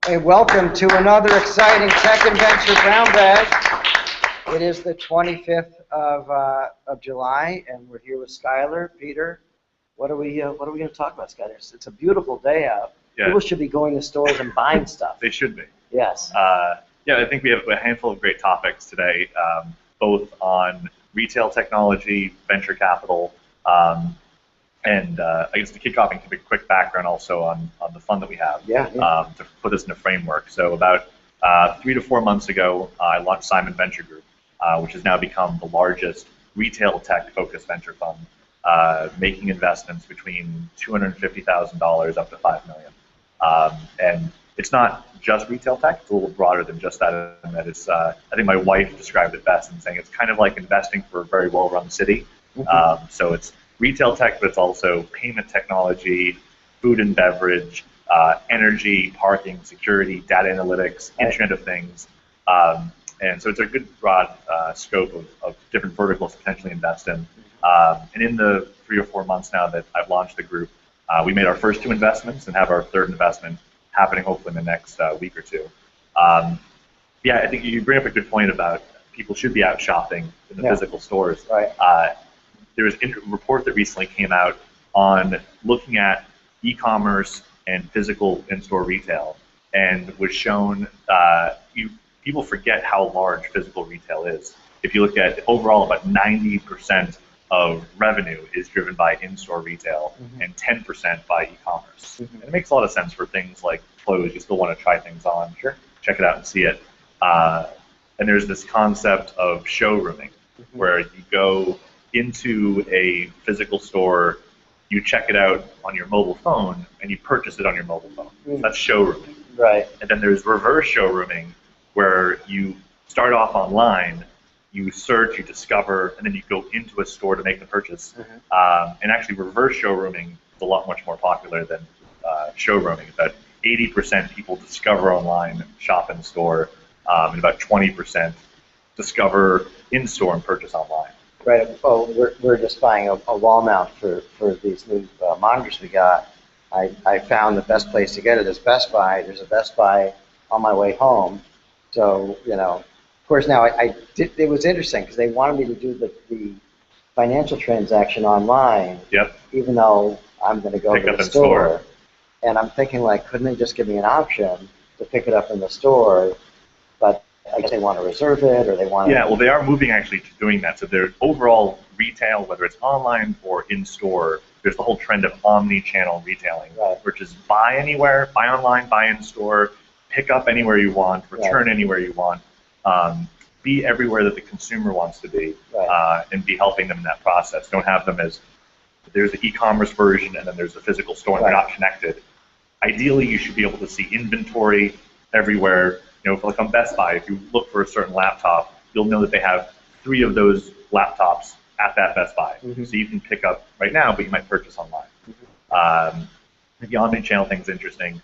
Hey, welcome to another exciting Tech and Venture Brown Bag. It is the 25th of July, and we're here with Skyler. Peter, what are we going to talk about, Skyler? It's a beautiful day out. Yeah. People should be going to stores and buying stuff. They should be. Yes. Yeah, I think we have a handful of great topics today, both on retail technology, venture capital, and I guess to kick off and give a quick background also on the fund that we have. Yeah. To put this in a framework. So about 3 to 4 months ago, I launched Simon Venture Group, which has now become the largest retail tech-focused venture fund, making investments between $250,000 up to $5 million. And it's not just retail tech; it's a little broader than just that. And that is, I think my wife described it best in saying it's kind of like investing for a very well-run city. So it's retail tech, but it's also payment technology, food and beverage, energy, parking, security, data analytics, Internet of Things. And so it's a good broad scope of different verticals to potentially invest in. And in the 3 or 4 months now that I've launched the group, we made our first 2 investments and have our 3rd investment happening hopefully in the next week or 2. Yeah, I think you bring up a good point about people should be out shopping in the physical stores. Right. There was a report that recently came out on looking at e-commerce and physical in-store retail, and was shown people forget how large physical retail is. If you look at overall, about 90% of revenue is driven by in-store retail and 10% by e-commerce. And it makes a lot of sense for things like clothes. You still want to try things on, check it out and see it. And there's this concept of showrooming, where you go into a physical store, you check it out on your mobile phone, and you purchase it on your mobile phone. That's showrooming. Right. And then there's reverse showrooming, where you start off online, you search, you discover, and then you go into a store to make the purchase. And actually, reverse showrooming is a lot much more popular than showrooming. About 80% people discover online, shop in store, and about 20% discover in store and purchase online. Right. Oh, we're just buying a wall mount for these new monitors we got. I found the best place to get it is Best Buy. There's a Best Buy on my way home. So, of course, now it was interesting because they wanted me to do the financial transaction online, even though I'm going to go to the store. And I'm thinking, couldn't they just give me an option to pick it up in the store? But I guess they want to reserve it, or they want to... Yeah, well, they are moving actually to doing that. So their overall retail, whether it's online or in-store, there's the whole trend of omni-channel retailing, which is buy anywhere, buy online, buy in-store, pick up anywhere you want, return anywhere you want, be everywhere that the consumer wants to be, and be helping them in that process. Don't have them as there's the e-commerce version and then there's the physical store, and they're not connected. Ideally, you should be able to see inventory everywhere. Like on Best Buy, if you look for a certain laptop, you'll know that they have 3 of those laptops at that Best Buy. So you can pick up right now, but you might purchase online. The omni-channel thing is interesting.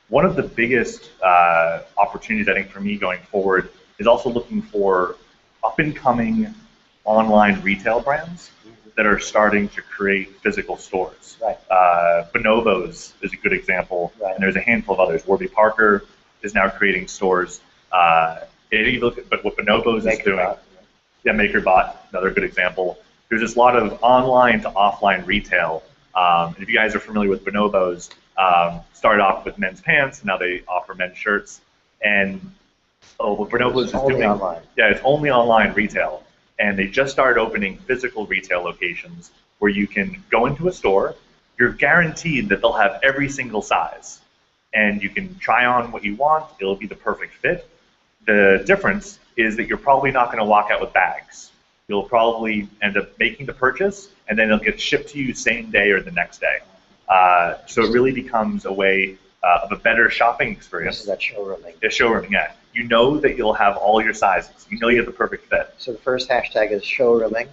One of the biggest opportunities, I think, for me going forward is also looking for up-and-coming online retail brands that are starting to create physical stores. Bonobos is a good example, and there's a handful of others. Warby Parker is now creating stores. If you look at what Bonobos is doing, MakerBot, another good example. There's this lot of online to offline retail. And if you guys are familiar with Bonobos, started off with men's pants, now they offer men's shirts. And what Bonobos is doing, it's only online retail. And they just started opening physical retail locations where you can go into a store. You're guaranteed that they'll have every single size, and you can try on what you want. It'll be the perfect fit. The difference is that you're probably not going to walk out with bags. You'll probably end up making the purchase, and then it'll get shipped to you same day or the next day. So it really becomes a way of a better shopping experience. This is that showrooming. Yeah, showrooming, yeah. You know that you'll have all your sizes. You know you have the perfect fit. So the first hashtag is showrooming.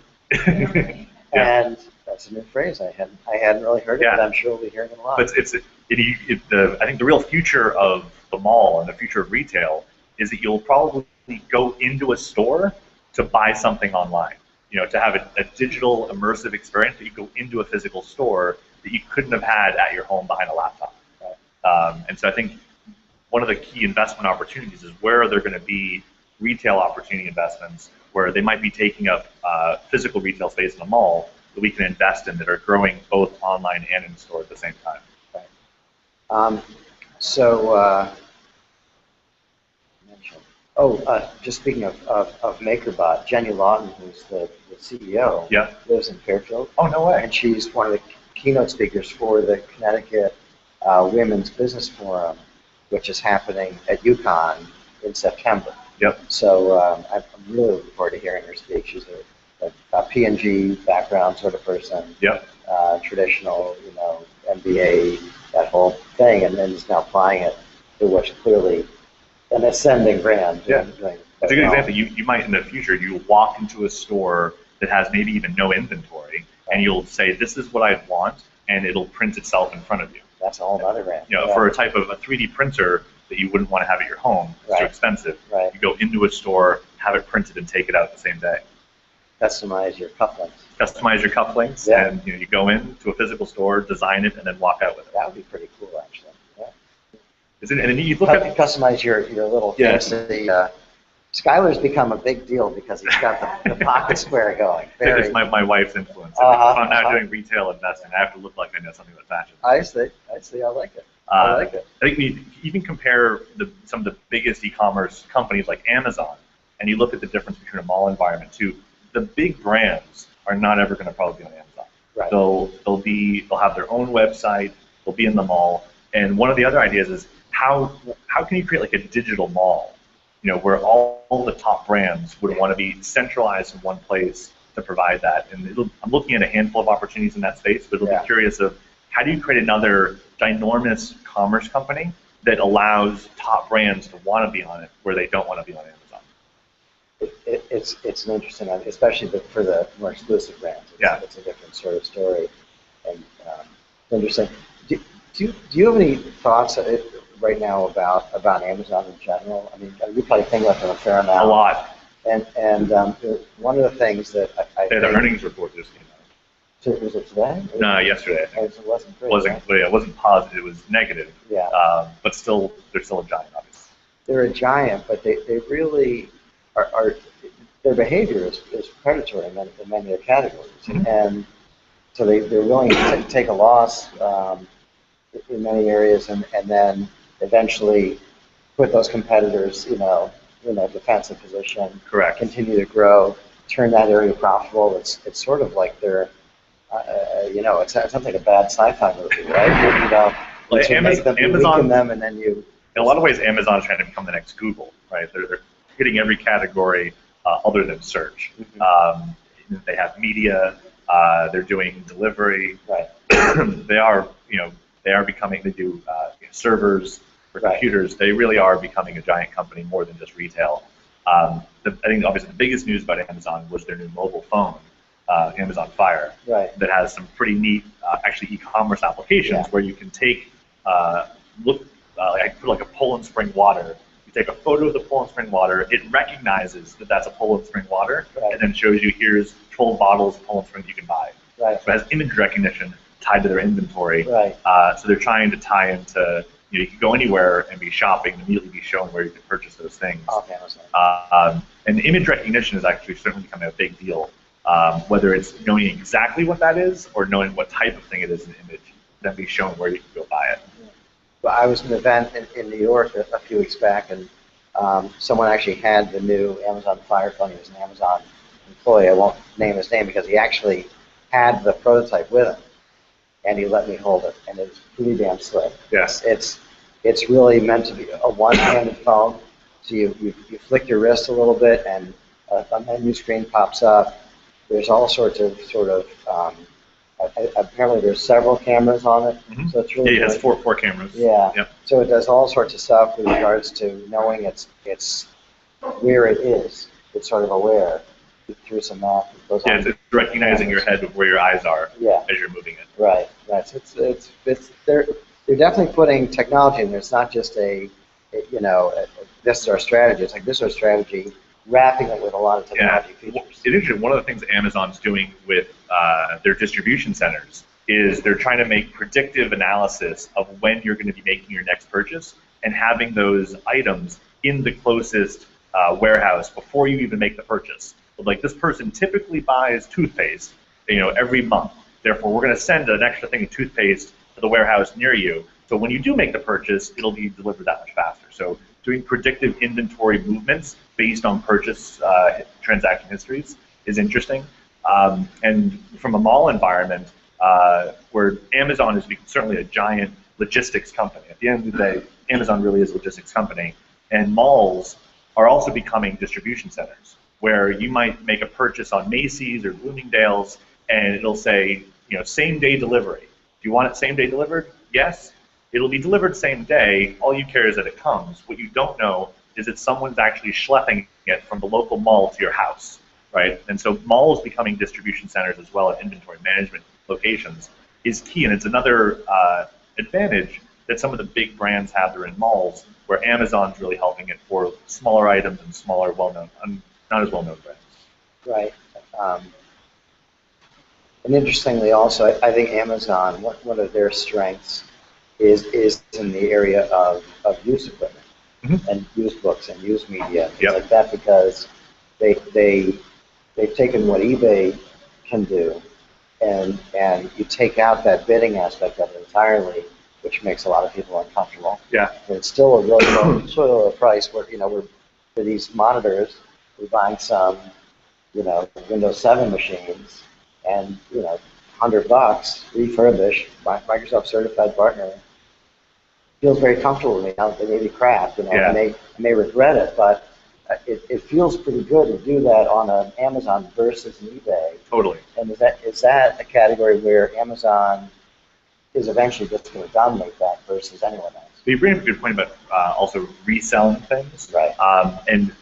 And that's a new phrase. I hadn't really heard it, but I'm sure we'll be hearing it a lot. But I think the real future of the mall and the future of retail is that you'll probably go into a store to buy something online. To have a digital immersive experience that you go into a physical store that you couldn't have had at your home behind a laptop. And so I think one of the key investment opportunities is where are there going to be retail opportunity investments where they might be taking up physical retail space in a mall that we can invest in that are growing both online and in store at the same time. Right. Just speaking of MakerBot, Jenny Lawton, who's the CEO, lives in Fairfield. Oh, no way. And she's one of the keynote speakers for the Connecticut Women's Business Forum, which is happening at UConn in September. Yep. So I'm really looking forward to hearing her speak. She's a P&G background sort of person. Yep. Traditional, MBA, that whole thing, and then is now applying it to what's clearly an ascending brand. Yeah. It's a good example. You might, in the future, you walk into a store that has maybe even no inventory, and you'll say, this is what I want, and it'll print itself in front of you. That's a whole other brand. For a type of a 3D printer that you wouldn't want to have at your home, it's too expensive. Right. You go into a store, have it printed, and take it out the same day. Customize your cufflinks. Customize your cufflinks, and you go into a physical store, design it, and then walk out with it. That would be pretty cool, actually. Yeah. And then you look at customize your little fancy. Skyler's become a big deal because he's got the pocket square going. It's my wife's influence. If I'm now doing retail investing, I have to look like I know something about fashion. I see. I like it. I like it. I think you even compare some of the biggest e-commerce companies like Amazon, and you look at the difference between a mall environment too. The big brands are not ever going to probably be on Amazon. Right. They'll have their own website. They'll be in the mall. And one of the other ideas is how can you create like a digital mall, where all the top brands would want to be centralized in one place to provide that. And I'm looking at a handful of opportunities in that space, but it'll be curious of how do you create another ginormous commerce company that allows top brands to want to be on it where they don't want to be on Amazon. It's an interesting, especially for the more exclusive brands. It's a different sort of story, and interesting. Do you have any thoughts right now about Amazon in general? I mean, you probably think about them a fair amount. A lot. And one of the things that I think... The earnings report just came out. Was it today? No, yesterday. It wasn't great. It wasn't positive. It was negative. Yeah. But still, they're still a giant, obviously. They're a giant, but they really are their behavior is predatory in many of the categories. Mm-hmm. And so they're willing to take a loss in many areas and then eventually put those competitors, in a defensive position. Correct. Continue to grow, turn that area profitable. It's sort of like they're, it sounds like a bad sci-fi movie, right? Amazon, them and then you. In a lot of ways, Amazon is trying to become the next Google, right? They're hitting every category other than search. Mm-hmm. They have media. They're doing delivery. Right. They are becoming. They do servers for computers. They really are becoming a giant company more than just retail. I think obviously the biggest news about Amazon was their new mobile phone, Amazon Fire, that has some pretty neat, actually e-commerce applications where you can take like a Poland Spring water. You take a photo of the Poland Spring water. It recognizes that that's a Poland Spring water, and then shows you here's 12 bottles of Poland Spring you can buy. Right. So it has image recognition tied to their inventory. Right. So they're trying to tie into, you can go anywhere and be shopping and immediately be shown where you can purchase those things. Off Amazon. And image recognition is actually certainly becoming a big deal. Whether it's knowing exactly what that is or knowing what type of thing it is in the image, then be shown where you can go buy it. Well, I was at an event in New York a few weeks back, and someone actually had the new Amazon Fire phone. He was an Amazon employee. I won't name his name because he actually had the prototype with him, and he let me hold it, and it's pretty damn slick. Yes. It's really meant to be a one-handed phone. So you flick your wrist a little bit, and a menu screen pops up. There's all sorts of apparently there's several cameras on it, so it's really it has four cameras. Yeah. Yep. So it does all sorts of stuff with regards to knowing it's where it is. It's sort of aware through some math. It's recognizing your head of where your eyes are as you're moving it. Right. So they're definitely putting technology in there. It's not just this is our strategy. It's like this is our strategy, wrapping it with a lot of technology features. It's interesting. One of the things Amazon's doing with their distribution centers is they're trying to make predictive analysis of when you're going to be making your next purchase and having those items in the closest warehouse before you even make the purchase. But like this person typically buys toothpaste, every month. Therefore, we're going to send an extra thing of toothpaste to the warehouse near you. So when you do make the purchase, it'll be delivered that much faster. So doing predictive inventory movements based on purchase transaction histories is interesting. And from a mall environment, where Amazon is certainly a giant logistics company. At the end of the day, Amazon really is a logistics company. And malls are also becoming distribution centers, where you might make a purchase on Macy's or Bloomingdale's, and it'll say, same-day delivery. Do you want it same-day delivered? Yes. It'll be delivered same day. All you care is that it comes. What you don't know is that someone's actually schlepping it from the local mall to your house, right? And so malls becoming distribution centers as well as inventory management locations is key, and it's another advantage that some of the big brands have that are in malls, where Amazon's really helping it for smaller items and smaller, well-known, not as well-known brands. Right. And interestingly also, I think Amazon, one of their strengths is in the area of used equipment and used books and used media and things like that, because they've taken what eBay can do, and you take out that bidding aspect of it entirely, which makes a lot of people uncomfortable. Yeah. But it's still a really low sort of a price where, we're for these monitors, we're buying some, Windows 7 machines, and $100 refurbished, Microsoft certified partner. Feels very comfortable with me. Now they may be crap, I may regret it, but it feels pretty good to do that on an Amazon versus an eBay. Totally. And is that a category where Amazon is eventually just going to dominate that versus anyone else? So you bring up a good point about also reselling things. Right. And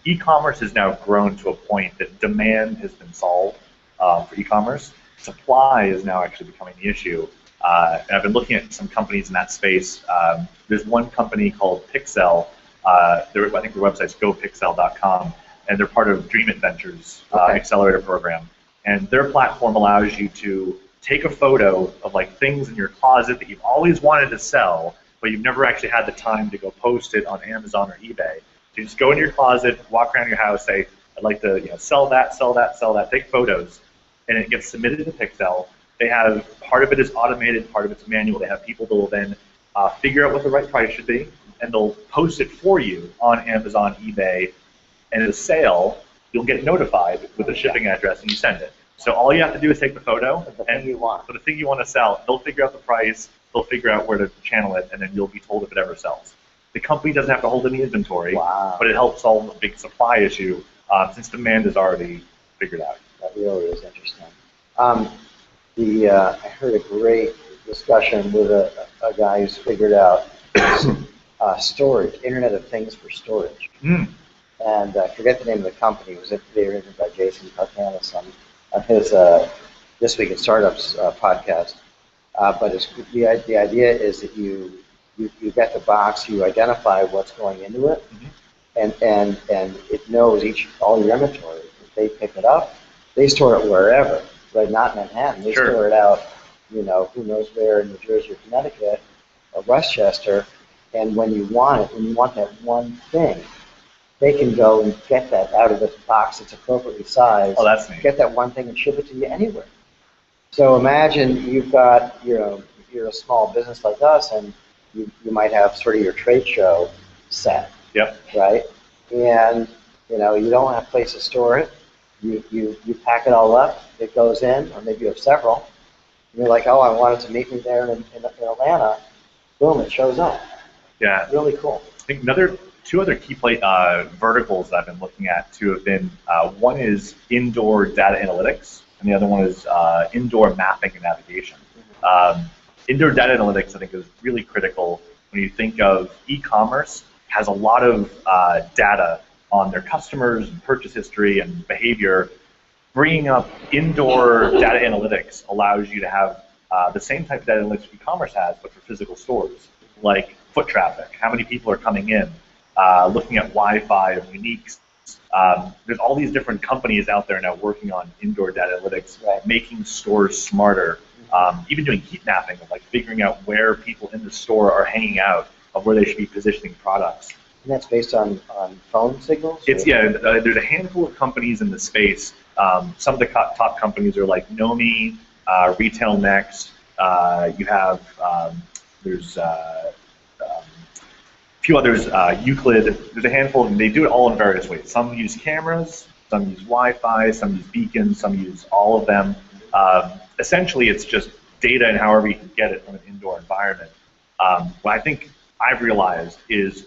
e-commerce has now grown to a point that demand has been solved for e-commerce. Supply is now actually becoming the issue. And I've been looking at some companies in that space. There's one company called Pixel. I think their website's gopixel.com, and they're part of Dream It Ventures accelerator program. And their platform allows you to take a photo of like things in your closet that you've always wanted to sell, but you've never actually had the time to go post it on Amazon or eBay. So you just go into your closet, walk around your house, say, I'd like to sell that, sell that, sell that, take photos, and it gets submitted to Pixel. They have, part of it is automated, part of it's manual. They have people that will then figure out what the right price should be, and they'll post it for you on Amazon, eBay, and at a sale, you'll get notified with the shipping address and you send it. So all you have to do is take the photo, for the thing you want to sell. They'll figure out the price, they'll figure out where to channel it, and then you'll be told if it ever sells. The company doesn't have to hold any inventory, but it helps solve a big supply issue since demand is already figured out. That really is interesting. I heard a great discussion with a guy who's figured out storage, Internet of Things for storage. And I forget the name of the company. It was interviewed by Jason Cartanis on his This Week in Startups podcast. But the idea is that you get the box, you identify what's going into it, and it knows all your inventory. If they pick it up, they store it wherever, right? Not Manhattan. They store it out, who knows where in New Jersey or Connecticut or Westchester. And when you want it, when you want that one thing, they can go and get that out of the box that's appropriately sized. Oh, that's neat. Get that one thing and ship it to you anywhere. So imagine you've got, if you're a small business like us, and you might have sort of your trade show set. Yep. Right? And, you don't have a place to store it. You pack it all up, it goes in, or maybe you have several. And you're like, oh, I want it to meet me there in Atlanta. Boom, it shows up. Yeah. Really cool. I think two other key verticals that I've been looking at too have been, one is indoor data analytics, and the other one is indoor mapping and navigation. Indoor data analytics, I think, is really critical when you think of e-commerce has a lot of data on their customers and purchase history and behavior. Bringing up indoor data analytics allows you to have the same type of data analytics e-commerce has, but for physical stores, like foot traffic, how many people are coming in, looking at Wi-Fi and uniques. There's all these different companies out there now working on indoor data analytics, making stores smarter, even doing heat mapping, of like figuring out where people in the store are hanging out of where they should be positioning products. And that's based on phone signals? It's, yeah, there's a handful of companies in the space. Some of the top companies are like Nomi, Retail Next. You have, there's a few others, Euclid. There's a handful, and they do it all in various ways. Some use cameras, some use Wi-Fi, some use beacons, some use all of them. Essentially, it's just data and however you can get it from an indoor environment. What I think I've realized is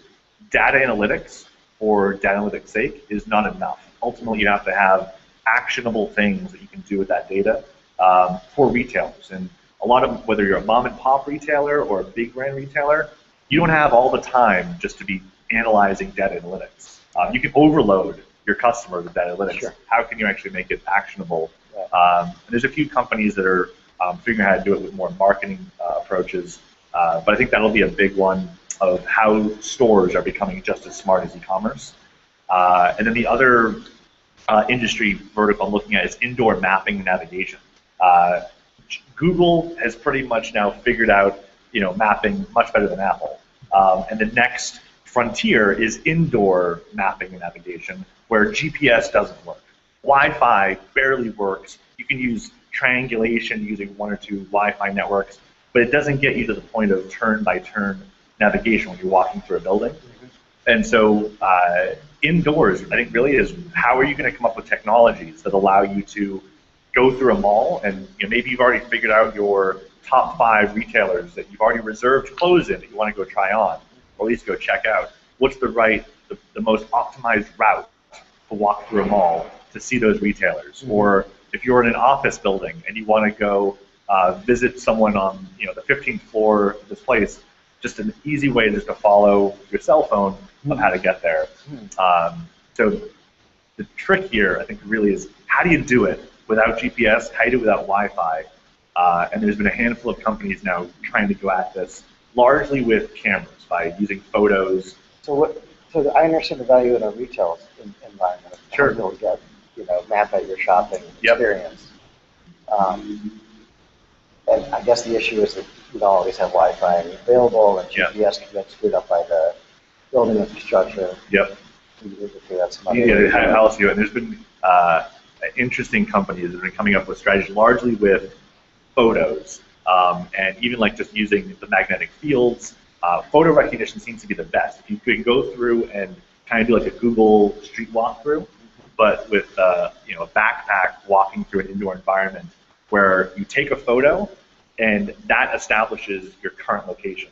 data analytics for data analytics' sake is not enough. Ultimately, you have to have actionable things that you can do with that data for retailers. And a lot of, whether you're a mom and pop retailer or a big brand retailer, you don't have all the time just to be analyzing data analytics. You can overload your customers with data analytics. Sure. How can you actually make it actionable? And there's a few companies that are figuring out how to do it with more marketing approaches. But I think that'll be a big one of how stores are becoming just as smart as e-commerce. And then the other industry vertical I'm looking at is indoor mapping and navigation. Google has pretty much now figured out, mapping much better than Apple. And the next frontier is indoor mapping and navigation, where GPS doesn't work. Wi-Fi barely works. You can use triangulation using one or two Wi-Fi networks, but it doesn't get you to the point of turn-by-turn navigation when you're walking through a building. And so indoors, I think really is how are you going to come up with technologies that allow you to go through a mall and maybe you've already figured out your top 5 retailers that you've already reserved clothes in that you want to go try on, or at least go check out. What's the most optimized route to walk through a mall to see those retailers? Or if you're in an office building and you want to go visit someone on the 15th floor of this place, just an easy way just to follow your cell phone of how to get there. So the trick here, I think, really is how do you do it without GPS? How do you do it without Wi-Fi? And there's been a handful of companies now trying to go at this, largely with cameras, by using photos. So I understand the value in a retail environment. Sure. You'll get, map out your shopping experience. And I guess the issue is that you don't always have Wi-Fi available, and GPS can get screwed up by the building infrastructure. Yep. You need to figure out some other Yeah, how else do it? And there's been interesting companies that have been coming up with strategies largely with photos, and even like just using the magnetic fields. Photo recognition seems to be the best. If you could go through and kind of do like a Google Street walkthrough, but with a backpack walking through an indoor environment where you take a photo and that establishes your current location.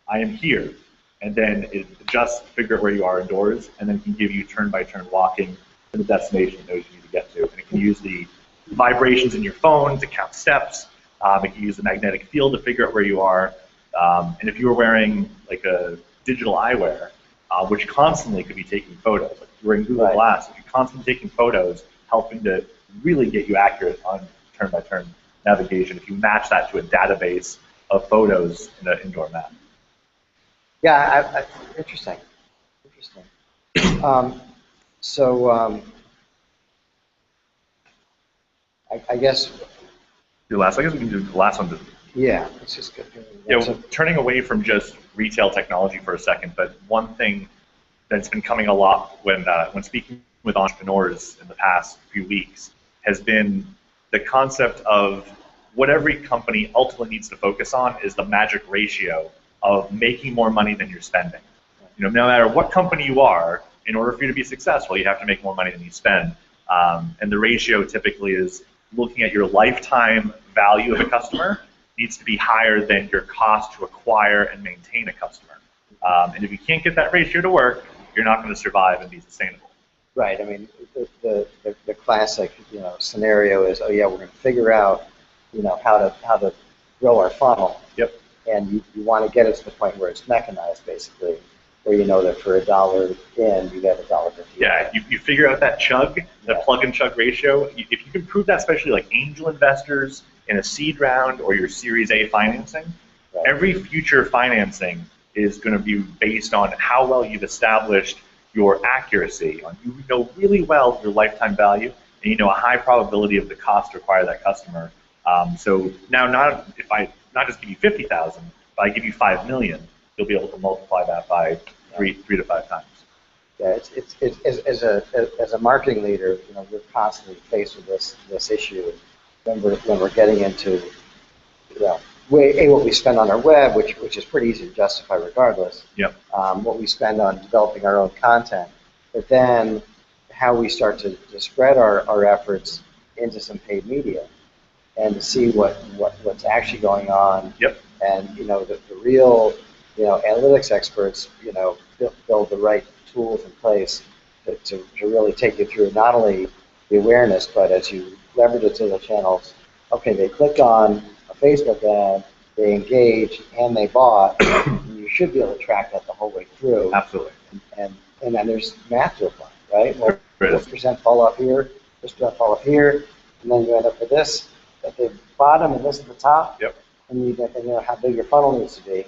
I am here, and then it just figure out where you are indoors, and then can give you turn-by-turn walking to the destination it knows you need to get to. And it can use the vibrations in your phone to count steps. It can use the magnetic field to figure out where you are. And if you were wearing like a digital eyewear, which constantly could be taking photos, like you're wearing Google Glass, if you're constantly taking photos, helping to really get you accurate on turn-by-turn navigation, if you match that to a database of photos in an indoor map. Yeah, interesting. I guess. I guess we can do the last one. Yeah, it's just good. Turning away from just retail technology for a second, but one thing that's been coming a lot when speaking with entrepreneurs in the past few weeks has been the concept of what every company ultimately needs to focus on is the magic ratio of making more money than you're spending. No matter what company you are, in order for you to be successful, you have to make more money than you spend. And the ratio typically is looking at your lifetime value of a customer needs to be higher than your cost to acquire and maintain a customer. And if you can't get that ratio to work, you're not going to survive and be sustainable. Right. I mean, the classic scenario is, we're going to figure out how to grow our funnel. Yep. And you want to get it to the point where it's mechanized, basically, where you know that for $1 in, you get $1.50. Yeah, you figure out that chug, the plug and chug ratio. If you can prove that, especially like angel investors in a seed round or your Series A financing, every future financing is going to be based on how well you've established your accuracy. You know really well your lifetime value, and you know a high probability of the cost to acquire that customer. So now, if I not just give you $50,000, but I give you $5 million, you'll be able to multiply that by three to five times. Yeah, as a marketing leader, we're constantly faced with this issue when we're getting into, what we spend on our web, which is pretty easy to justify regardless. Yep. What we spend on developing our own content, but then how we start to spread our efforts into some paid media and to see what's actually going on. Yep. And the real analytics experts build the right tools in place to really take you through not only the awareness, but as you leverage it to the channels. Okay, they clicked on a Facebook ad, they engaged, and they bought. And you should be able to track that the whole way through. Absolutely. And then there's math to apply, right? Well, Right. this percent fall off here, this percent fall off here, and then you end up with this at the bottom and this at the top. Yep. And you know how big your funnel needs to be,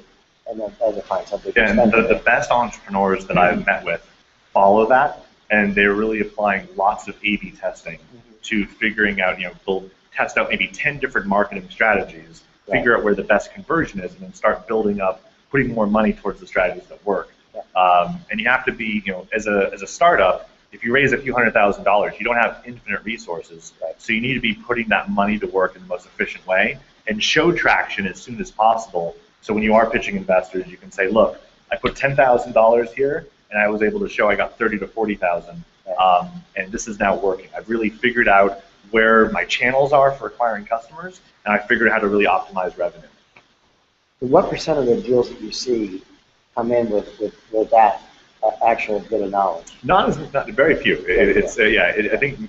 and then that defines how big your And spend the best entrepreneurs that I've met with follow that, and they're really applying lots of A/B testing to figuring out, they'll test out maybe 10 different marketing strategies, figure out where the best conversion is, and then start building up, putting more money towards the strategies that work. And you have to be, as a startup, if you raise a few $100,000, you don't have infinite resources, so you need to be putting that money to work in the most efficient way and show traction as soon as possible. So when you are pitching investors, you can say, look, I put $10,000 here, and I was able to show I got 30 to 40,000, and this is now working. I've really figured out where my channels are for acquiring customers, and I figured out how to really optimize revenue. What percent of the deals that you see come in with that actual bit of knowledge? Not very few. I think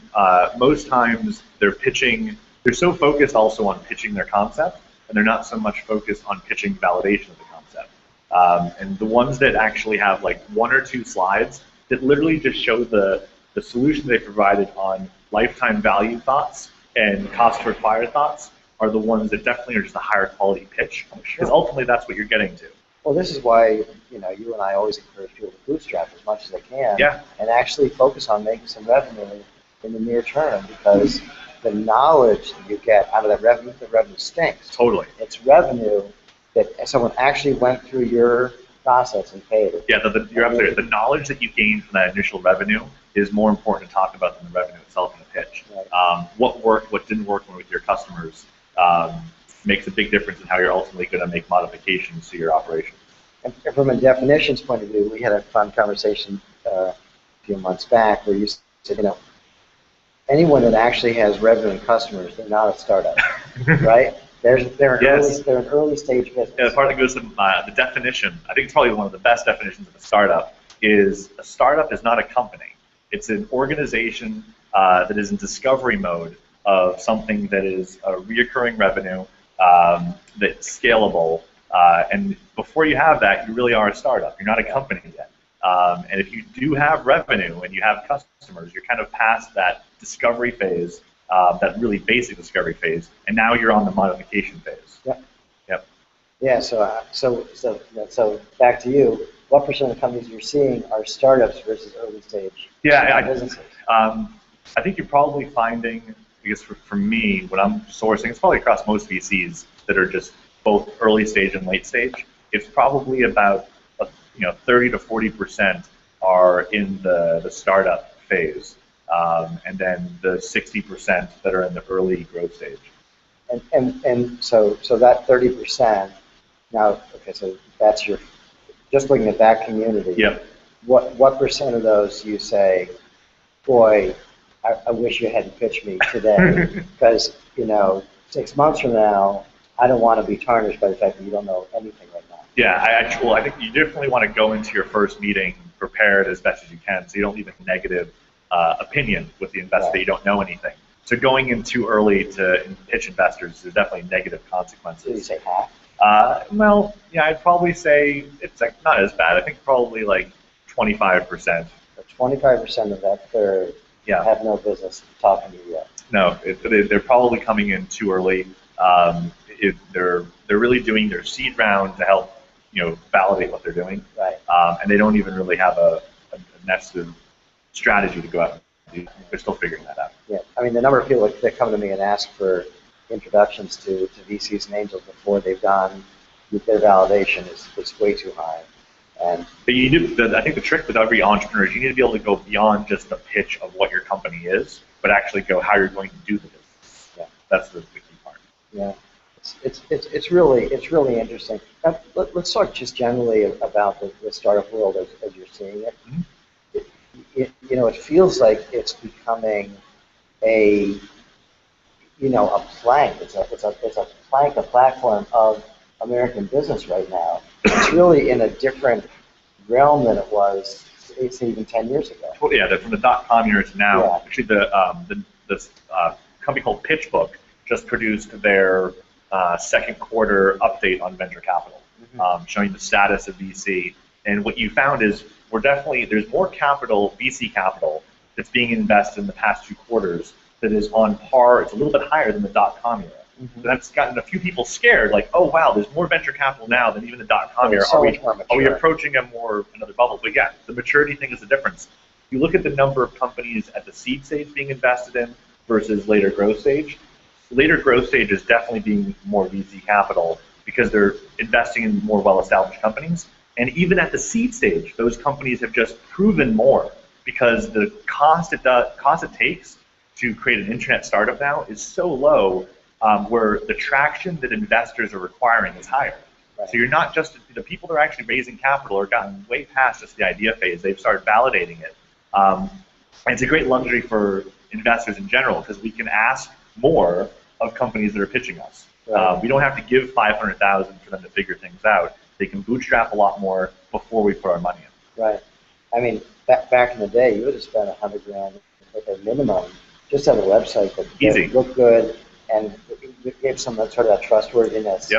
most times they're pitching. They're so focused also on pitching their concept, and they're not so much focused on pitching validation of the concept. And the ones that actually have like 1 or 2 slides that literally just show the solution they provided on lifetime value thoughts and cost to acquire thoughts are the ones that definitely are just a higher quality pitch, because ultimately that's what you're getting to. Well, this is why you and I always encourage people to bootstrap as much as they can, and actually focus on making some revenue in the near term, because the knowledge that you get out of that revenue, the revenue stinks. Totally. It's revenue that someone actually went through your process and paid. Yeah, you're absolutely right. The knowledge that you gain from that initial revenue is more important to talk about than the revenue itself in the pitch. Right. What worked, what didn't work with your customers makes a big difference in how you're ultimately going to make modifications to your operations. And from a definitions point of view, we had a fun conversation a few months back where you said, anyone that actually has revenue and customers, they're not a startup, right? They're an early stage business. Yeah, the part that goes to the definition, I think it's probably one of the best definitions of a startup is not a company. It's an organization that is in discovery mode of something that is a reoccurring revenue, that's scalable, and before you have that, you really are a startup. You're not a company yet. And if you do have revenue and you have customers, you're kind of past that discovery phase, that really basic discovery phase, and now you're on the modification phase. Yep. Yeah. So back to you. What percent of the companies you're seeing are startups versus early stage businesses? I think you're probably finding, I guess for me, when I'm sourcing, it's probably across most VCs that are just both early stage and late stage. It's probably about 30 to 40% are in the startup phase, and then the 60% that are in the early growth stage. And so that 30% now. Okay, so that's just looking at that community. Yep. What percent of those you say, boy, I wish you hadn't pitched me today, because 6 months from now, I don't want to be tarnished by the fact that you don't know anything right now. Yeah, I think you definitely want to go into your first meeting prepared as best as you can, so you don't leave a negative opinion with the investor that you don't know anything. So going in too early to pitch investors, there's definitely negative consequences. So you say half? Well, yeah, I'd probably say it's not as bad. I think probably like 25%. 25% of that third have no business talking to you yet. No, they're probably coming in too early. They're really doing their seed round to help validate what they're doing, right? And they don't even really have a nested strategy to go out and do. They're still figuring that out. Yeah, I mean, the number of people that come to me and ask for introductions to VCs and angels before they've gone their validation is way too high. And but you need I think the trick with every entrepreneur is you need to be able to go beyond just the pitch of what your company is, but actually go how you're going to do the business. yeah, That's the key part. yeah, it's really interesting. Now, let's talk just generally about the startup world as you're seeing it. Mm-hmm. It feels like it's becoming a plank. It's a plank, a platform of American business right now. It's really in a different realm than it was, say, even 10 years ago. Well, yeah, from the .com era to now. Yeah. Actually, the company called PitchBook just produced their second quarter update on venture capital, showing the status of VC. And what you found is there's more capital, VC capital, that's being invested in the past 2 quarters that is on par. It's a little bit higher than the .com era. So that's gotten a few people scared, like, oh wow, there's more venture capital now than even the .com era. So are we approaching another bubble? But yeah, the maturity thing is the difference. You look at the number of companies at the seed stage being invested in versus later growth stage. Later growth stage is definitely being more VC capital because they're investing in more well-established companies. And even at the seed stage, those companies have just proven more because the cost it takes to create an internet startup now is so low, where the traction that investors are requiring is higher. Right. So you're not just, the people that are actually raising capital are gotten way past just the idea phase. They've started validating it. And it's a great luxury for investors in general because we can ask more of companies that are pitching us. Right. We don't have to give $500,000 for them to figure things out. They can bootstrap a lot more before we put our money in. Right. I mean, back in the day, you would have spent $100,000 at a minimum just to have a website that looked good and it gave some sort of that trustworthiness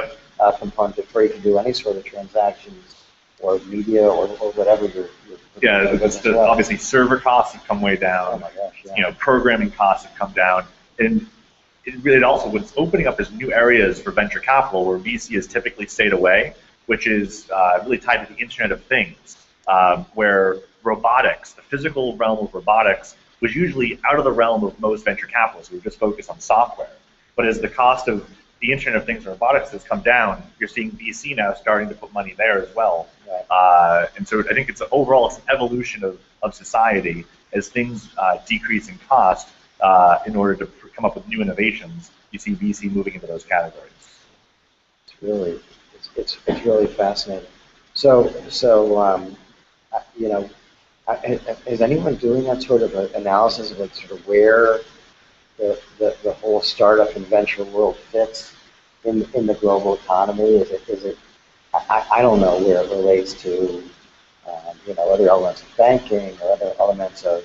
component before you can do any sort of transactions or media or whatever you're obviously server costs have come way down. Oh my gosh, yeah. Programming costs have come down, and it also what's opening up is new areas for venture capital where VC has typically stayed away, which is really tied to the Internet of Things, where robotics, the physical realm of robotics, was usually out of the realm of most venture capitalists. We were just focused on software. But as the cost of the Internet of Things and robotics has come down, you're seeing VC now starting to put money there as well. Right. And so I think it's overall it's an evolution of society as things decrease in cost in order to come up with new innovations. You see VC moving into those categories. It's really fascinating. So is anyone doing that sort of analysis of like sort of where the whole startup and venture world fits in the global economy? Is it I don't know where it relates to other elements of banking or other elements of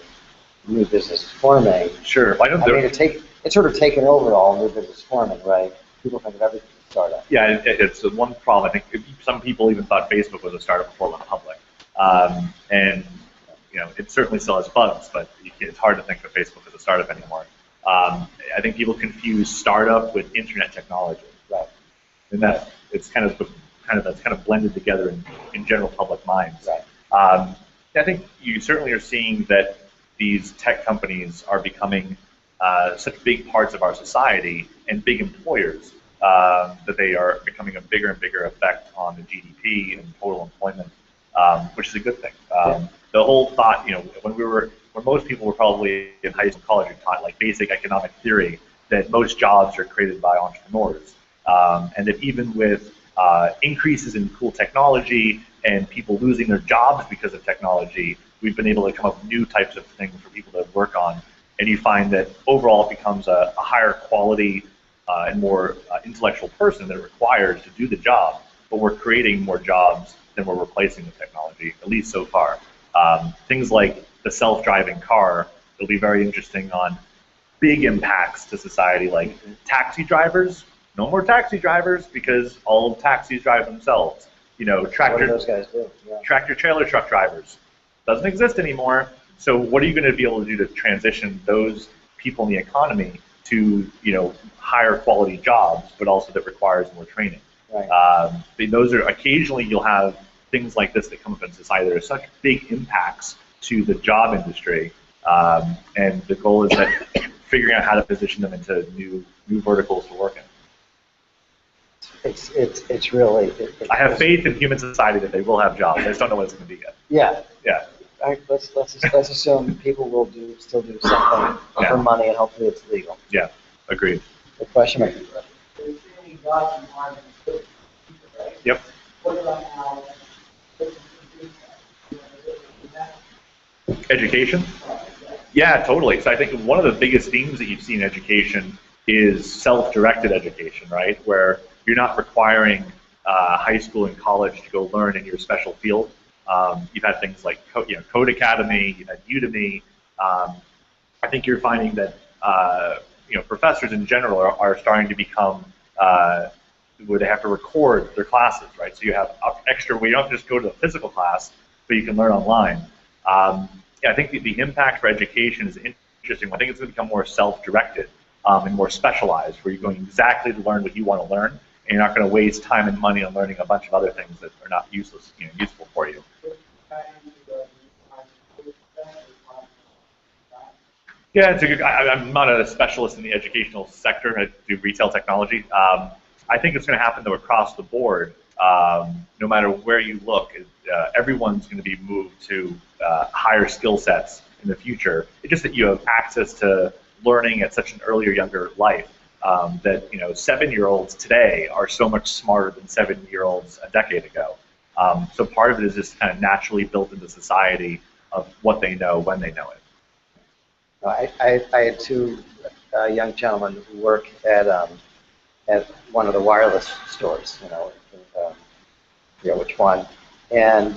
new business forming. Sure. It's sort of taken over all new business forming, right? People think of everything as a startup. Yeah, it's one problem. I think some people even thought Facebook was a startup before it went public. And it certainly still has bugs, but it's hard to think of Facebook as a startup anymore. I think people confuse startup with internet technology, right? And that it's kind of blended together in general public minds. Right. I think you certainly are seeing that these tech companies are becoming such big parts of our society and big employers that they are becoming a bigger and bigger effect on the GDP and total employment, which is a good thing. The whole thought, when most people were probably in high school, college, and taught like basic economic theory, that most jobs are created by entrepreneurs, and that even with increases in cool technology and people losing their jobs because of technology, we've been able to come up with new types of things for people to work on. And you find that overall it becomes a higher quality and more intellectual person that it requires to do the job. But we're creating more jobs than we're replacing with technology, at least so far. Things like the self-driving car will be very interesting on big impacts to society, like taxi drivers. No more taxi drivers because all of taxis drive themselves. What do those guys do? Yeah. Tractor trailer truck drivers doesn't exist anymore. So what are you going to be able to do to transition those people in the economy to higher quality jobs, but also that requires more training? Right. Those are occasionally you'll have things like this that come up in society. There are such big impacts to the job industry, and the goal is that figuring out how to position them into new verticals to work in. It's really. I have faith in human society that they will have jobs. I just don't know what it's going to be yet. Yeah. Yeah. All right, let's assume people will still do something for money, and hopefully it's legal. Yeah. Agreed. The question. Yep. Education? Yeah, totally. So I think one of the biggest themes that you've seen in education is self-directed education, right? Where you're not requiring high school and college to go learn in your special field. You've had things like Code Academy, you've had Udemy. I think you're finding that professors in general are starting to become where they have to record their classes, right? So you have extra where you don't just go to the physical class, but you can learn online. I think the impact for education is interesting. I think it's going to become more self-directed and more specialized, where you're going exactly to learn what you want to learn, and you're not going to waste time and money on learning a bunch of other things that are not useful for you. Yeah, it's a good. I'm not a specialist in the educational sector. I do retail technology. I think it's going to happen though across the board. No matter where you look, everyone's going to be moved to higher skill sets in the future. It's just that you have access to learning at such an earlier, younger life that 7-year-olds today are so much smarter than 7-year-olds a decade ago. So part of it is just kind of naturally built into society of what they know when they know it. I had two young gentlemen who work at one of the wireless stores, which one, and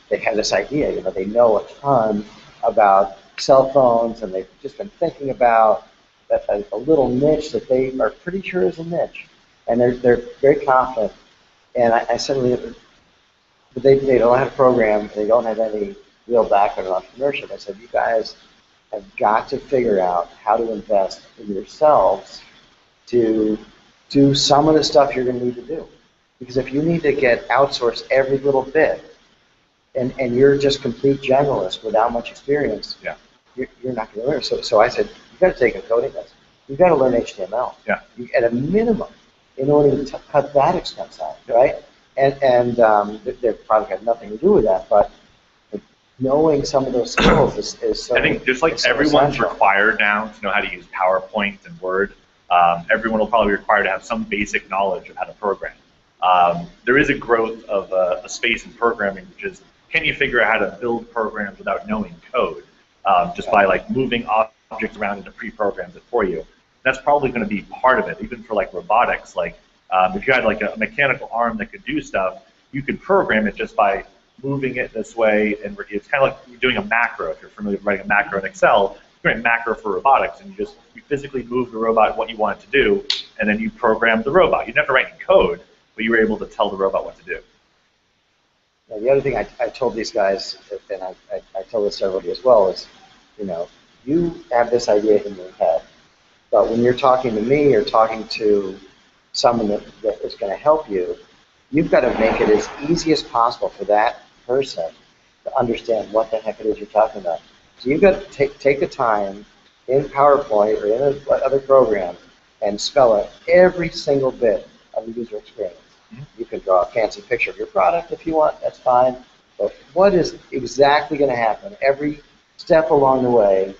they had this idea, they know a ton about cell phones, and they've just been thinking about a little niche that they are pretty sure is a niche, and they're very confident. And I said to them, but they don't have a program, they don't have any real background in entrepreneurship. I said, you guys have got to figure out how to invest in yourselves to do some of the stuff you're going to need to do. Because if you need to get outsourced every little bit, and you're just complete generalist without much experience, you're not going to learn. So I said, you've got to take a coding lesson. You've got to learn HTML. Yeah. At a minimum, in order to cut that expense out, right? And their product had nothing to do with that, but knowing some of those skills is so. I think just like everyone's essential. Required now to know how to use PowerPoint and Word, everyone will probably be required to have some basic knowledge of how to program. There is a growth of a space in programming, which is, can you figure out how to build programs without knowing code, just by like moving objects around into pre-programs it for you. That's probably going to be part of it, even for like robotics. Like if you had like a mechanical arm that could do stuff, you could program it just by moving it this way, and it's kind of like you're doing a macro. If you're familiar with writing a macro in Excel, you're doing a macro for robotics, and you physically move the robot what you want it to do, and then you program the robot. You didn't have to write any code, but you were able to tell the robot what to do. Now, the other thing I told these guys, and I told this to everybody as well, is, you have this idea in your head, but when you're talking to me or talking to someone that is going to help you, you've got to make it as easy as possible for that person to understand what the heck it is you're talking about. So you've got to take the time in PowerPoint or in other program and spell out every single bit of the user experience. Mm-hmm. You can draw a fancy picture of your product if you want, that's fine. But what is exactly going to happen every step along the way,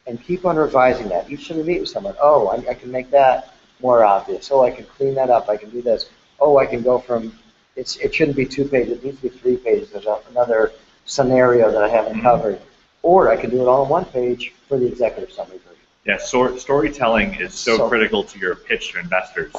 and keep on revising that. Each time you meet with someone, I can make that more obvious. I can clean that up. I can do this. I can go from, it shouldn't be 2 pages, it needs to be 3 pages. There's another scenario that I haven't covered. Or I can do it all on 1 page for the executive summary version. Yeah, storytelling is so critical to your pitch to investors.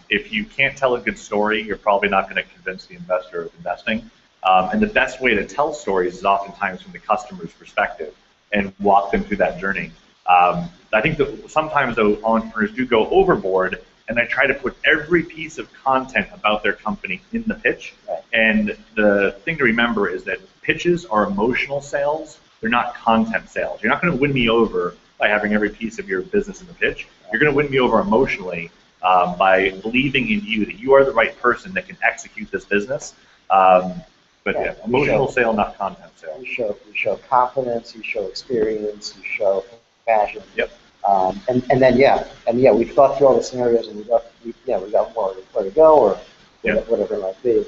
If you can't tell a good story, you're probably not going to convince the investor of investing. And the best way to tell stories is oftentimes from the customer's perspective and walk them through that journey. I think that sometimes, though, entrepreneurs do go overboard, and they try to put every piece of content about their company in the pitch. Right. And the thing to remember is that pitches are emotional sales. They're not content sales. You're not going to win me over by having every piece of your business in the pitch. You're going to win me over emotionally by believing in you that you are the right person that can execute this business. Emotional sale, not content sale. You show confidence, you show experience, you show passion. Yep. And then we've thought through all the scenarios, and we got more where to go, or whatever it might be.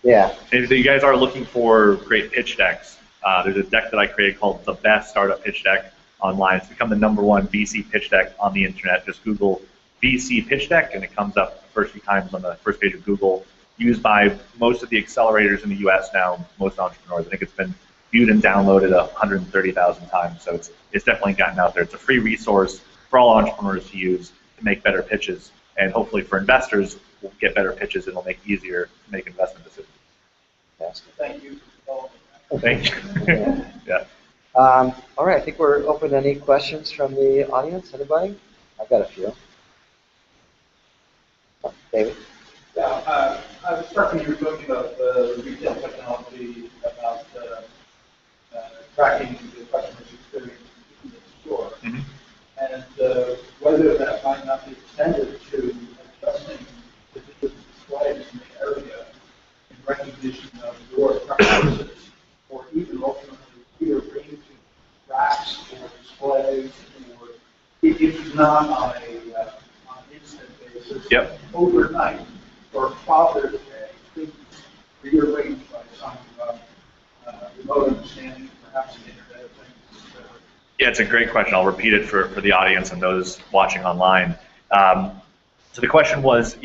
Yeah. And if you guys are looking for great pitch decks, there's a deck that I created called the Best Startup Pitch Deck online. It's become the #1 VC pitch deck on the internet. Just Google VC pitch deck, and it comes up the first few times on the first page of Google. Used by most of the accelerators in the U.S. now, most entrepreneurs. I think it's been viewed and downloaded 130,000 times, so it's definitely gotten out there. It's a free resource for all entrepreneurs to use to make better pitches, and hopefully for investors, we'll get better pitches and it'll make it easier to make investment decisions. Yes. Thank you. Thank you. Yeah. All right, I think we're open to any questions from the audience. Anybody? I've got a few. Oh, David? Yeah, I was struck when you were talking about the retail technology, about tracking the customer's experience in the store, and whether that might not be extended to adjusting the digital displays in the area in recognition of your preferences, or even ultimately rearranging racks or displays, or if it's not on an instant basis, overnight, or Father's Day, things rearranged by some remote understanding, perhaps the Internet of Things. Yeah, it's a great question. I'll repeat it for the audience and those watching online. So the question was,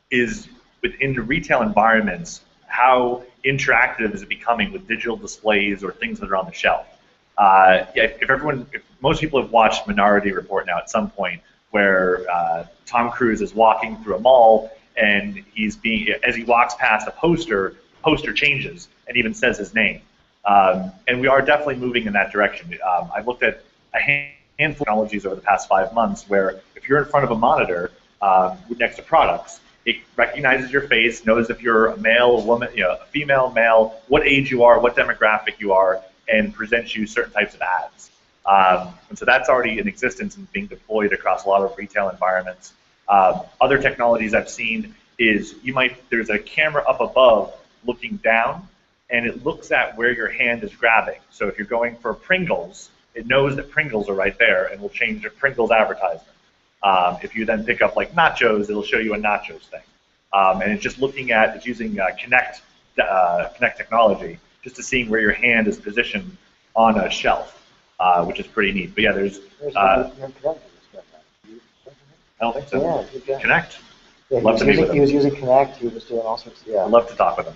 is within the retail environments, how interactive is it becoming with digital displays or things that are on the shelf? If most people have watched Minority Report now at some point, where Tom Cruise is walking through a mall and as he walks past a poster, the poster changes and even says his name. And we are definitely moving in that direction. I've looked at a handful of technologies over the past 5 months where if you're in front of a monitor next to products, it recognizes your face, knows if you're a male, a woman, a female, male, what age you are, what demographic you are, and presents you certain types of ads. And so that's already in existence and being deployed across a lot of retail environments. Other technologies I've seen is there's a camera up above looking down, and it looks at where your hand is grabbing. So if you're going for Pringles, it knows that Pringles are right there and will change a Pringles advertisement. If you then pick up like nachos, it'll show you a nachos thing. And it's just it's using Connect technology just to seeing where your hand is positioned on a shelf, which is pretty neat. But yeah, there's I don't think so. Yeah, Connect. Yeah, he was using Connect. He was doing all sorts of, I'd love to talk with him.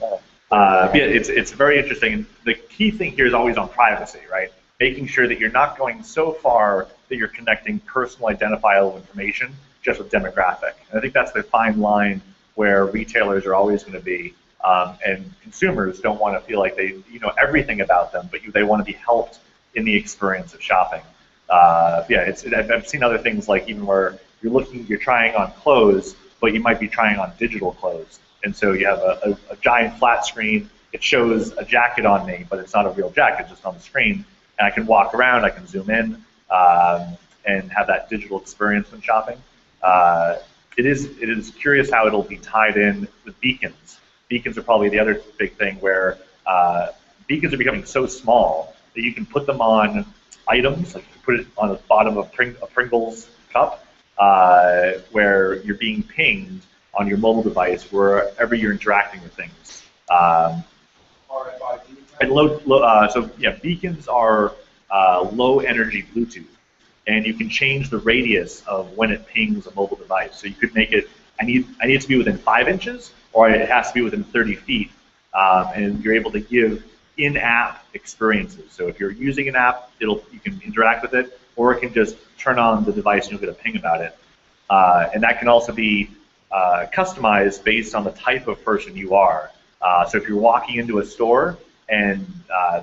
Yeah, it's very interesting. And the key thing here is always on privacy, right? Making sure that you're not going so far that you're connecting personal identifiable information just with demographic. And I think that's the fine line where retailers are always going to be, and consumers don't want to feel like they everything about them, but they want to be helped in the experience of shopping. I've seen other things like even where you're trying on clothes, but you might be trying on digital clothes. And so you have a giant flat screen. It shows a jacket on me, but it's not a real jacket, it's just on the screen. And I can walk around, I can zoom in, and have that digital experience when shopping. It is curious how it'll be tied in with beacons. Beacons are probably the other big thing where beacons are becoming so small that you can put them on items, like you put it on the bottom of a Pringles cup, where you're being pinged on your mobile device wherever you're interacting with things. And beacons are low energy Bluetooth, and you can change the radius of when it pings a mobile device. So you could make it, I need it to be within 5 inches, or it has to be within 30 feet, and you're able to give in-app experiences. So if you're using an app, you can interact with it, or it can just turn on the device and you'll get a ping about it. And that can also be customized based on the type of person you are. So if you're walking into a store and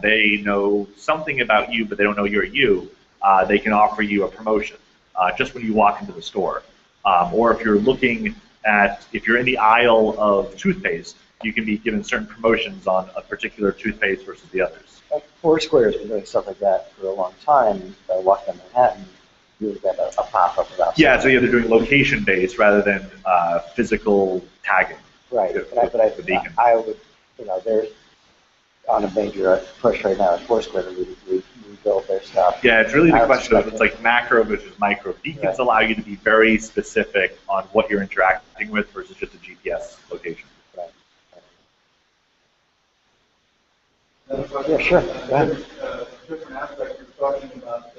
they know something about you, but they don't know you're you, they can offer you a promotion just when you walk into the store. Or if you're if you're in the aisle of toothpaste, you can be given certain promotions on a particular toothpaste versus the others. Foursquare has been doing stuff like that for a long time. Walk down Manhattan, you would get a pop-up about. Yeah, so they're doing location-based rather than physical tagging. Right, I would, they're on a major push right now at Foursquare to move build their stuff. Yeah, it's really the question of it's like macro versus micro. Beacons allow you to be very specific on what you're interacting with versus just a GPS location. Right. Yeah, sure. Different aspect, you're talking about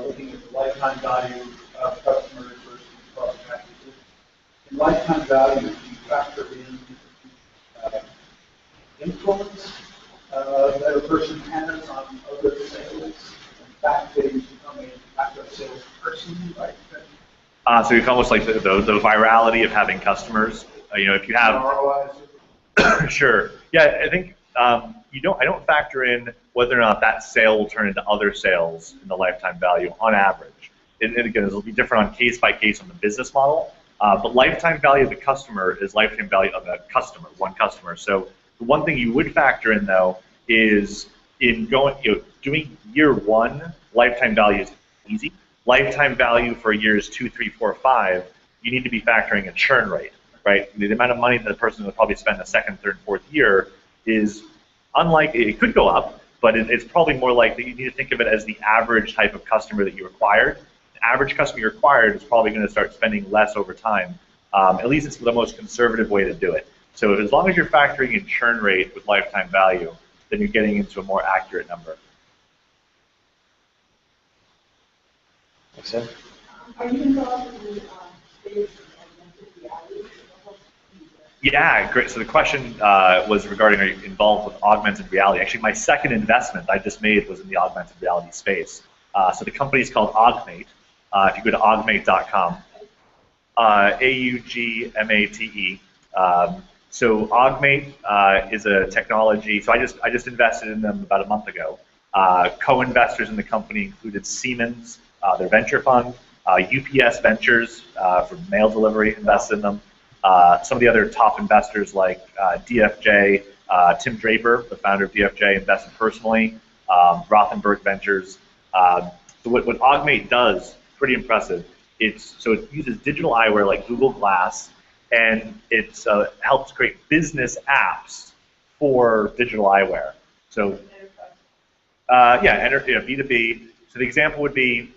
looking at the lifetime value of customers versus cost of acquisition. In lifetime value, you factor in influence that a person has on other sales. In fact, they become an active salesperson, right? So it's almost like the virality of having customers. If you have ROIs. Sure. Yeah, I think I don't factor in whether or not that sale will turn into other sales in the lifetime value on average. And again, it'll be different on case by case on the business model. But lifetime value of the customer is lifetime value of a customer, one customer. So the one thing you would factor in though is in doing year one lifetime value is easy. Lifetime value for years 2, 3, 4, 5, you need to be factoring a churn rate, right? The amount of money that the person will probably spend the second, third, fourth year is unlikely. It could go up, but it's probably more likely. You need to think of it as the average type of customer that you acquired. The average customer you acquired is probably going to start spending less over time. At least it's the most conservative way to do it. So as long as you're factoring in churn rate with lifetime value, then you're getting into a more accurate number. Makes sense. Are you involved in the space of augmented reality? Yeah, great. So the question was regarding, are you involved with augmented reality? Actually, my second investment I just made was in the augmented reality space. So the company is called Augmate. If you go to augmate.com, AUGMATE. So Augmate is a technology. So I just invested in them about a month ago. Co-investors in the company included Siemens, their venture fund, UPS Ventures for mail delivery invested in them. Some of the other top investors like DFJ, Tim Draper, the founder of DFJ, invested personally, Rothenberg Ventures. So what Augmate does, pretty impressive. It uses digital eyewear like Google Glass, and it helps create business apps for digital eyewear. So B2B. So the example would be,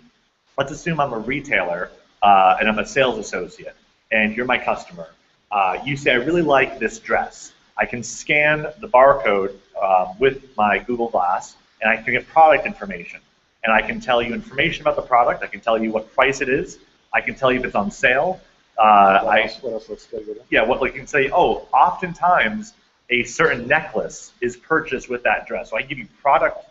let's assume I'm a retailer and I'm a sales associate, and you're my customer. You say, I really like this dress. I can scan the barcode with my Google Glass, and I can get product information. And I can tell you information about the product. I can tell you what price it is. I can tell you if it's on sale. What else looks good with it? Yeah, what I can say, oftentimes a certain necklace is purchased with that dress. So I give you product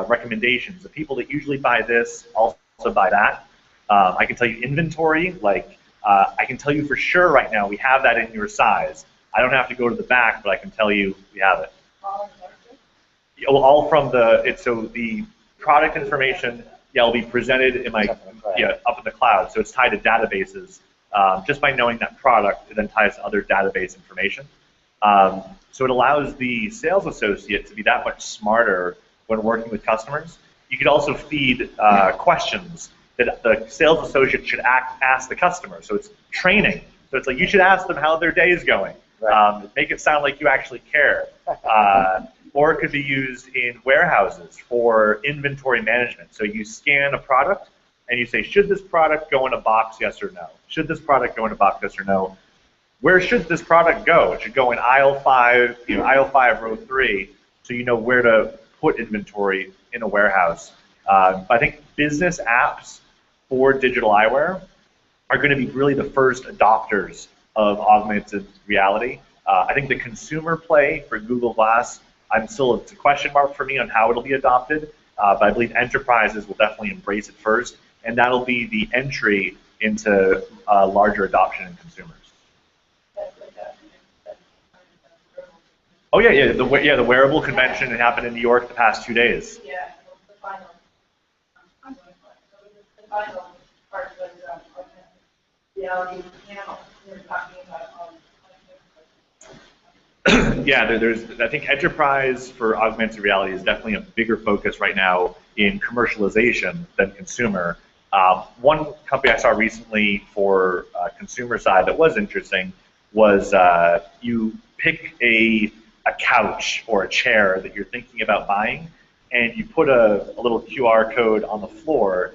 recommendations. The people that usually buy this also buy that. I can tell you inventory, like I can tell you for sure right now we have that in your size. I don't have to go to the back, but I can tell you we have it. All from the product information, will be presented in my up in the cloud. So it's tied to databases. Just by knowing that product, it then ties to other database information. So it allows the sales associate to be that much smarter when working with customers. You could also feed questions that the sales associate should ask the customer. So it's training. So it's like you should ask them how their day is going. Right. Make it sound like you actually care. Or it could be used in warehouses for inventory management. So you scan a product and you say, should this product go in a box, yes or no? Should this product go in a box, yes or no? Where should this product go? It should go in aisle 5, aisle 5, row 3, so you know where to put inventory in a warehouse. I think business apps for digital eyewear are going to be really the first adopters of augmented reality. I think the consumer play for Google Glass, it's a question mark for me on how it'll be adopted, but I believe enterprises will definitely embrace it first, and that'll be the entry into larger adoption in consumers. Oh yeah, the wearable convention happened in New York the past 2 days. Yeah, the final part was reality panel. We were talking about I think enterprise for augmented reality is definitely a bigger focus right now in commercialization than consumer. One company I saw recently for consumer side that was interesting was you pick a couch or a chair that you're thinking about buying, and you put a little QR code on the floor,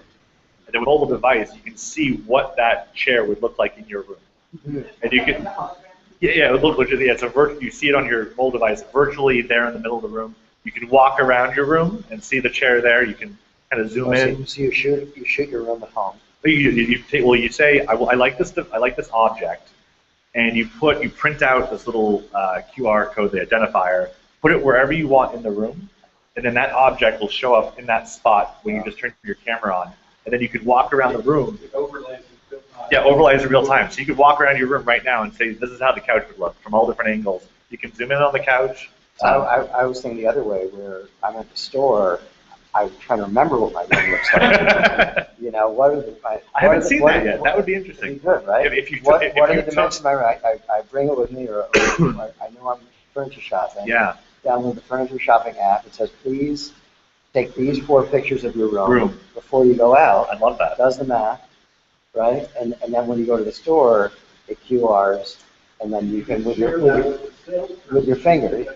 and then with a mobile device, you can see what that chair would look like in your room. And you can, it would look legit. Yeah, you see it on your mobile device virtually there in the middle of the room. You can walk around your room and see the chair there. You can kind of zoom in. So you shoot your room at home. You say, I like this object, and you print out this little QR code, the identifier, put it wherever you want in the room, and then that object will show up in that spot when you just turn your camera on, and then you could walk around the room. It overlays in real time. Yeah, overlays in real time. So you could walk around your room right now and say, this is how the couch would look from all different angles. You can zoom in on the couch. I was thinking the other way, where I'm at the store. I'm trying to remember what my room looks like. You know, what are the? I haven't seen that yet. That would be interesting. Be good, right? What are the dimensions of my room? I bring it with me, or I know I'm furniture shopping. Yeah. Download the furniture shopping app. It says, please take these 4 pictures of your room before you go out. I love that. It does the math, right? And then when you go to the store, it QRs, and then you can with your finger.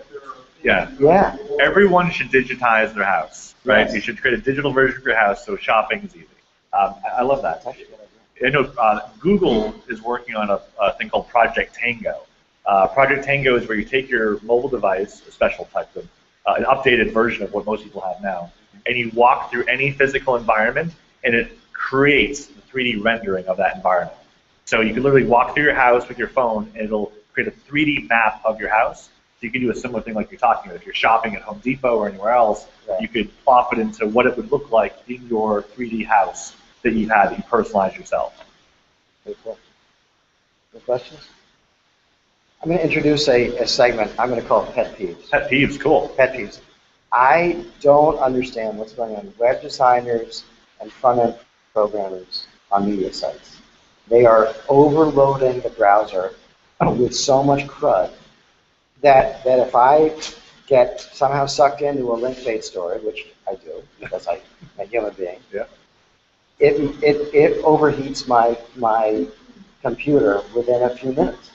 Yeah. Yeah. Everyone should digitize their house, right? Yes. You should create a digital version of your house so shopping is easy. I love that. That's actually a good idea. I know Google is working on a thing called Project Tango. Project Tango is where you take your mobile device, a special type of, an updated version of what most people have now, and you walk through any physical environment, and it creates the 3D rendering of that environment. So you can literally walk through your house with your phone, and it'll create a 3D map of your house. So you can do a similar thing like you're talking about. If you're shopping at Home Depot or anywhere else, you could plop it into what it would look like in your 3D house that you personalize yourself. Very cool. Any questions? I'm going to introduce a segment. I'm going to call it Pet Peeves. Pet peeves, cool. Pet Peeves. I don't understand what's going on with web designers and front-end programmers on media sites. They are overloading the browser with so much crud that if I get somehow sucked into a link-based story, which I do because I'm a human being, it overheats my computer within a few minutes.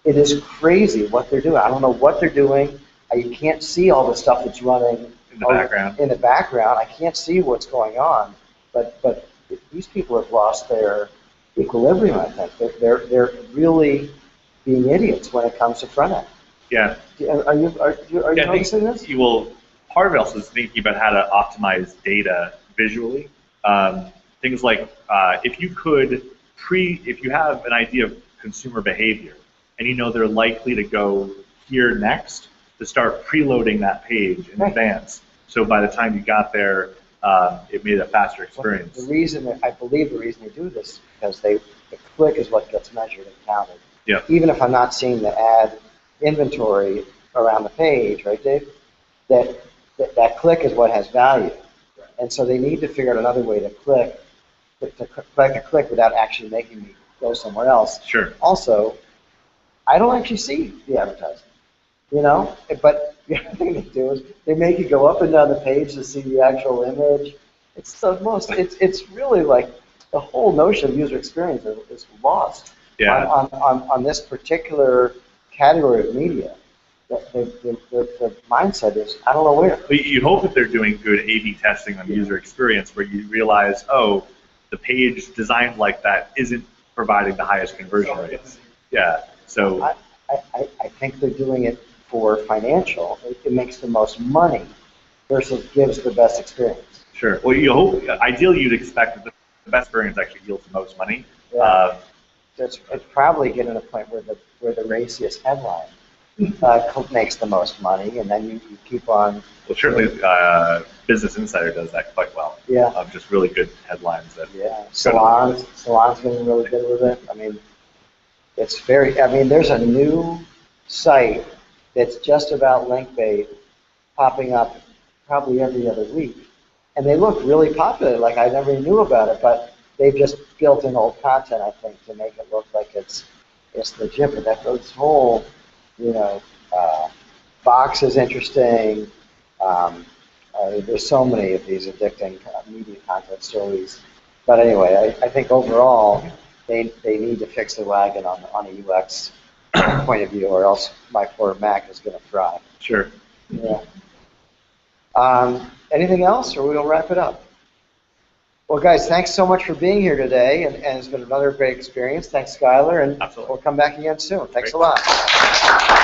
It is crazy what they're doing. I don't know what they're doing. You can't see all the stuff that's running in the background. In the background, I can't see what's going on. But these people have lost their equilibrium. I think they're really being idiots when it comes to front end. Yeah. Are you noticing this? Part of it also is thinking about how to optimize data visually. Things like if you have an idea of consumer behavior and you know they're likely to go here next, to start preloading that page in advance. So by the time you got there, it made a faster experience. Well, I believe the reason they do this is because the click is what gets measured and counted. Yeah. Even if I'm not seeing the ad inventory around the page, right, Dave? That click is what has value. And so they need to figure out another way to click without actually making me go somewhere else. Sure. Also, I don't actually see the advertising, but the other thing they do is they make you go up and down the page to see the actual image. It's really like the whole notion of user experience is lost on this particular category of media. The mindset is, I don't know where. But you hope that they're doing good A/B testing on user experience where you realize, the page designed like that isn't providing the highest conversion rates. Yeah. So I think they're doing it for financial. It makes the most money versus gives the best experience. Sure. Well, you hope, ideally you'd expect that the best experience actually yields the most money. Yeah. It's probably getting to a point where the raciest headline makes the most money, and then you keep on. Well, certainly Business Insider does that quite well. Yeah. Just really good headlines. Salon's getting really good with it. I mean, there's a new site that's just about link bait popping up probably every other week. And they look really popular, like I never knew about it, but they've just built in old content, I think, to make it look like it's legit. But this whole, box is interesting. There's so many of these addicting media content stories. But anyway, I think overall, they need to fix the wagon on a UX point of view, or else my poor Mac is going to fry. Sure. Yeah. Anything else, or we'll wrap it up? Well, guys, thanks so much for being here today, and it's been another great experience. Thanks, Skyler, and Absolutely. we'll come back again soon. Thanks Great. a lot.